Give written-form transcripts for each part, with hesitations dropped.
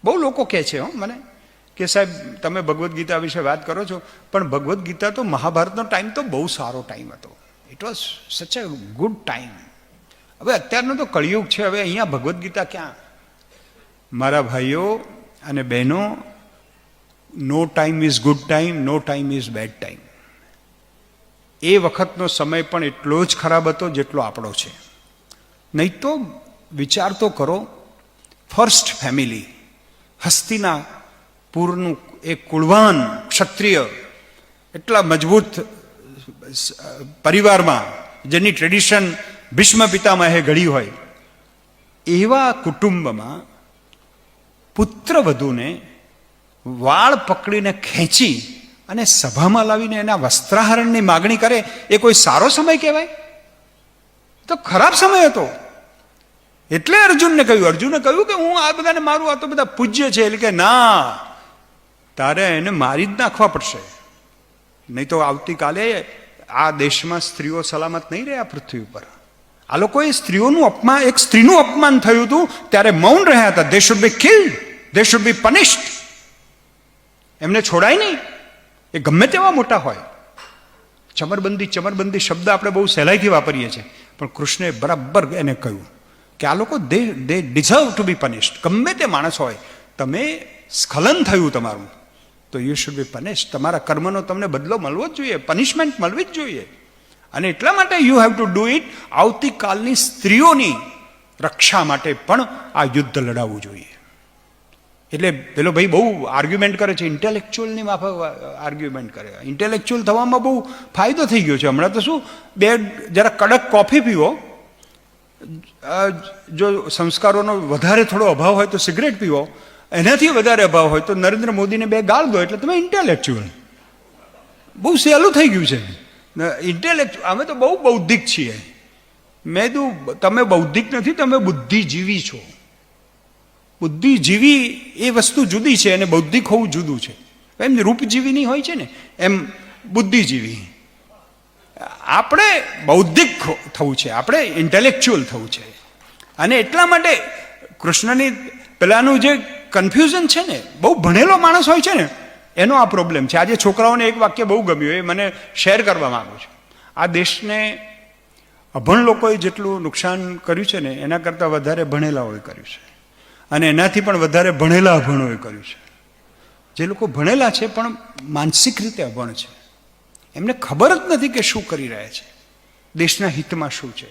બહુ લોકો કહે છે મને કે સાહેબ તમે ભગવદ્ ગીતા વિશે વાત કરો છો, પણ ભગવદ્ ગીતા તો મહાભારતનો ટાઈમ તો બહુ સારો ટાઈમ હતો. ઇટ વોઝ સચ અ ગુડ ટાઈમ. હવે અત્યારનો તો કળિયુગ છે, હવે અહીંયા ભગવદ્ ગીતા ક્યાં? મારા ભાઈઓ અને બહેનો, no time is good time, no time is bad time. એ વખતનો સમય પણ એટલો જ ખરાબ હતો જેટલો આપણો છે. નહીં તો વિચાર તો કરો, ફર્સ્ટ ફેમિલી, હસ્તિનાપુરનું એક કુળવાન ક્ષત્રિય, એટલા મજબૂત પરિવારમાં જેની ટ્રેડિશન ભીષ્મ પિતામહે ઘડી હોય, એવા કુટુંબમાં પુત્રવધૂને વાળ પકડીને ખેંચી અને સભામાં લાવીને એના વસ્ત્રાહરણની માગણી કરે, એ કોઈ સારો સમય કહેવાય? તો ખરાબ સમય હતો. એટલે અર્જુને કહ્યું કે હું આ બધાને મારું, આ તો બધા પૂજ્ય છે. એટલે કે ના, તારે એને મારી જ નાખવા પડશે, નહીં તો આવતીકાલે આ દેશમાં સ્ત્રીઓ સલામત નહીં રહે આ પૃથ્વી ઉપર. આ લોકોએ સ્ત્રીઓનું અપમાન, એક સ્ત્રીનું અપમાન થયું હતું ત્યારે મૌન રહ્યા હતા. They should be killed, they should be punished. એમને છોડાય નહીં, એ ગમે તેવા મોટા હોય. ચમરબંધી શબ્દ આપણે બહુ સહેલાઈથી વાપરીએ છીએ, પણ કૃષ્ણે બરાબર એને કહ્યું કે આ લોકો દે ડિઝર્વ ટુ બી પનિશ્ડ. ગમે તે માણસ હોય, તમે સ્ખલન થયું તમારું, તો યુ શુડ બી પનિશ્ડ. તમારા કર્મનો તમને બદલો મળવો જ જોઈએ, પનિશમેન્ટ મળવી જ જોઈએ. અને એટલા માટે you have to do it. આવતીકાલની સ્ત્રીઓની રક્ષા માટે પણ આ યુદ્ધ લડાવવું જોઈએ. એટલે પેલો ભાઈ બહુ આર્ગ્યુમેન્ટ કરે છે, ઇન્ટેલેક્ચ્યુઅલની માફક આર્ગ્યુમેન્ટ કરે. ઇન્ટેલેક્ચ્યુઅલ થવામાં બહુ ફાયદો થઈ ગયો છે હમણાં. તો શું, જરા કડક કોફી પીવો, જો સંસ્કારોનો વધારે થોડો અભાવ હોય તો સિગરેટ પીવો, એનાથી વધારે અભાવ હોય તો નરેન્દ્ર મોદીને 2 ગાળ દો, એટલે તમે ઇન્ટેલેક્ચ્યુઅલ. બહુ સહેલું થઈ ગયું છે ઇન્ટેલેક્ચ્યુઅલ. અમે તો બહુ બૌદ્ધિક છીએ. મેં કીધું તમે બૌદ્ધિક નથી, તમે બુદ્ધિજીવી છો. બુદ્ધિજીવી એ વસ્તુ જુદી છે અને બૌદ્ધિક હોવું જુદું છે. એમ રૂપજીવીની હોય છે ને, એમ બુદ્ધિજીવી. આપણે બૌદ્ધિક થવું છે, આપણે ઇન્ટેલેક્ચ્યુઅલ થવું છે. અને એટલા માટે કૃષ્ણની પેલાનું જે કન્ફ્યુઝન છે ને, બહુ ભણેલો માણસ હોય છે ને, એનો આ પ્રોબ્લેમ છે. આજે છોકરાઓને એક વાક્ય બહુ ગમ્યું, એ મને શેર કરવા માંગુ છું. આ દેશને અભણ લોકોએ જેટલું નુકસાન કર્યું છે ને, એના કરતાં વધારે ભણેલાઓએ કર્યું છે. અને એનાથી પણ વધારે ભણેલા અભણોએ કર્યું છે. જે લોકો ભણેલા છે પણ માનસિક રીતે અભણ છે, એમને ખબર જ નથી કે શું કરી રહ્યા છે, દેશના હિતમાં શું છે,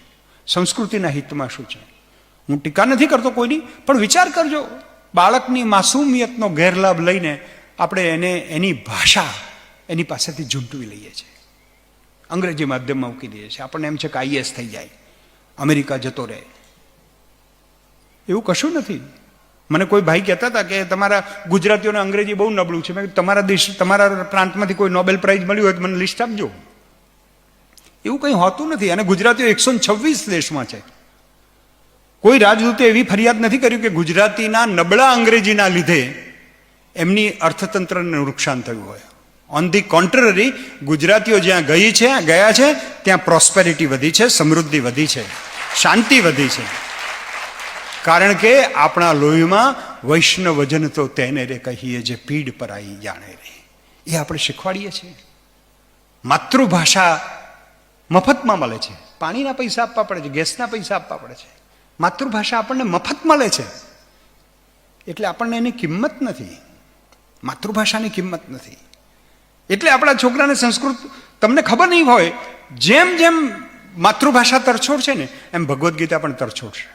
સંસ્કૃતિના હિતમાં શું છે. હું ટીકા નથી કરતો કોઈની, પણ વિચાર કરજો, બાળકની માસૂમિયતનો ગેરલાભ લઈને આપણે એની ભાષા એની પાસેથી ઝૂંટવી લઈએ છીએ, અંગ્રેજી માધ્યમમાં મૂકી દઈએ છીએ. આપણને એમ છે કે IAS થઈ જાય, અમેરિકા જતો રહે. એવું કશું નથી. મને કોઈ ભાઈ કહેતા હતા કે તમારા ગુજરાતીઓને અંગ્રેજી બહુ નબળું છે. મેં તમારા દેશ, તમારા પ્રાંતમાંથી કોઈ નોબેલ પ્રાઇઝ મળ્યું હોય તો મને લિસ્ટ આપજો. એવું કંઈ હોતું નથી. અને ગુજરાતીઓ 126 દેશમાં છે. કોઈ રાજદૂતે એવી ફરિયાદ નથી કર્યું કે ગુજરાતીના નબળા અંગ્રેજીના લીધે એમની અર્થતંત્રને નુકસાન થયું હોય. ઓન ધી કોન્ટ્રરી, ગુજરાતીઓ જ્યાં ગયા છે ત્યાં પ્રોસ્પેરિટી વધી છે, સમૃદ્ધિ વધી છે, શાંતિ વધી છે. કારણ કે આપણા લોહીમાં વૈષ્ણવજન તો તેને રે કહીએ જે પીડ પર આવી જાણે રે, એ આપણે શીખવાડીએ છીએ. માતૃભાષા મફતમાં મળે છે, પાણીના પૈસા આપવા પડે છે, ગેસના પૈસા આપવા પડે છે. માતૃભાષા આપણને મફત મળે છે, એટલે આપણને એની કિંમત નથી, માતૃભાષાની કિંમત નથી. એટલે આપણા છોકરાને સંસ્કૃત, તમને ખબર નહીં હોય, જેમ જેમ માતૃભાષા તરછોડ છે ને, એમ ભગવદ્ ગીતા પણ તરછોડ છે.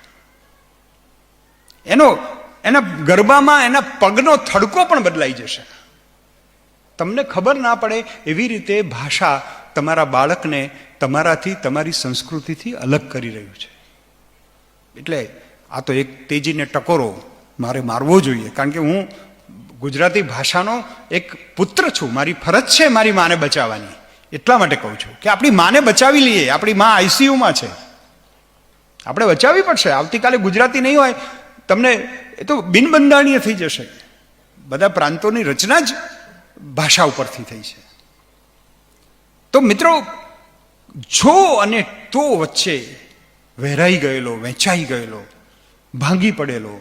એના ગરબામાં એના પગનો થડકો પણ બદલાઈ જશે. તમને ખબર ના પડે એવી રીતે ભાષા તમારા બાળકને તમારાથી, તમારી સંસ્કૃતિથી અલગ કરી રહ્યું છે. એટલે આ તો એક તેજીને ટકોરો મારે મારવો જોઈએ. કારણ કે હું ગુજરાતી ભાષાનો એક પુત્ર છું, મારી ફરજ છે મારી માને બચાવવાની. એટલા માટે કહું છું કે આપણી માને બચાવી લઈએ. આપણી મા ICUમાં છે, આપણે બચાવવી પડશે. આવતીકાલે ગુજરાતી નહીં હોય, તમને એ તો બિનબંધારણીય થઈ જશે. બધા પ્રાંતોની રચના જ ભાષા ઉપરથી થઈ છે. તો મિત્રો, જો અને તો વચ્ચે વહેરાઈ ગયેલો, વહેંચાઈ ગયેલો, ભાંગી પડેલો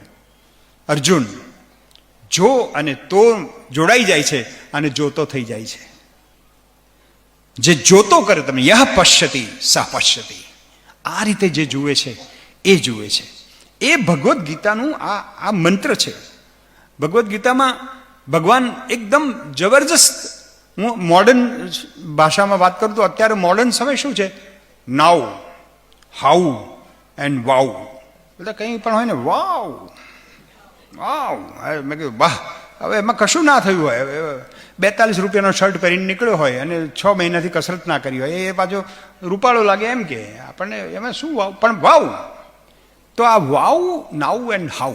અર્જુન જો અને તો જોડાઈ જાય છે અને જોતો થઈ જાય છે. જે જોતો કરે તમે યહ પશ્યતિ સહ પશ્યતિ, આ રીતે જે જુએ છે એ જુએ છે. એ ભગવદ્ ગીતાનું આ મંત્ર છે. ભગવદ્ ગીતામાં ભગવાન એકદમ જબરજસ્ત, હું મોડર્ન ભાષામાં વાત કરું તો અત્યારે મોડર્ન સમય શું છે, નાવ, હાઉ એન્ડ વાવ, બધા કંઈ પણ હોય ને વાવ વાવ, મેં કીધું વાહ, હવે એમાં કશું ના થયું હોય, 42 રૂપિયાનો શર્ટ પહેરીને નીકળ્યો હોય અને 6 મહિનાથી કસરત ના કરી હોય, એ પાછો રૂપાળો લાગે એમ કે આપણને એમાં શું વાવ, પણ વાવ. તો આ wow, now and how,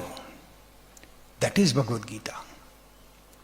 that is Bhagavad Gita.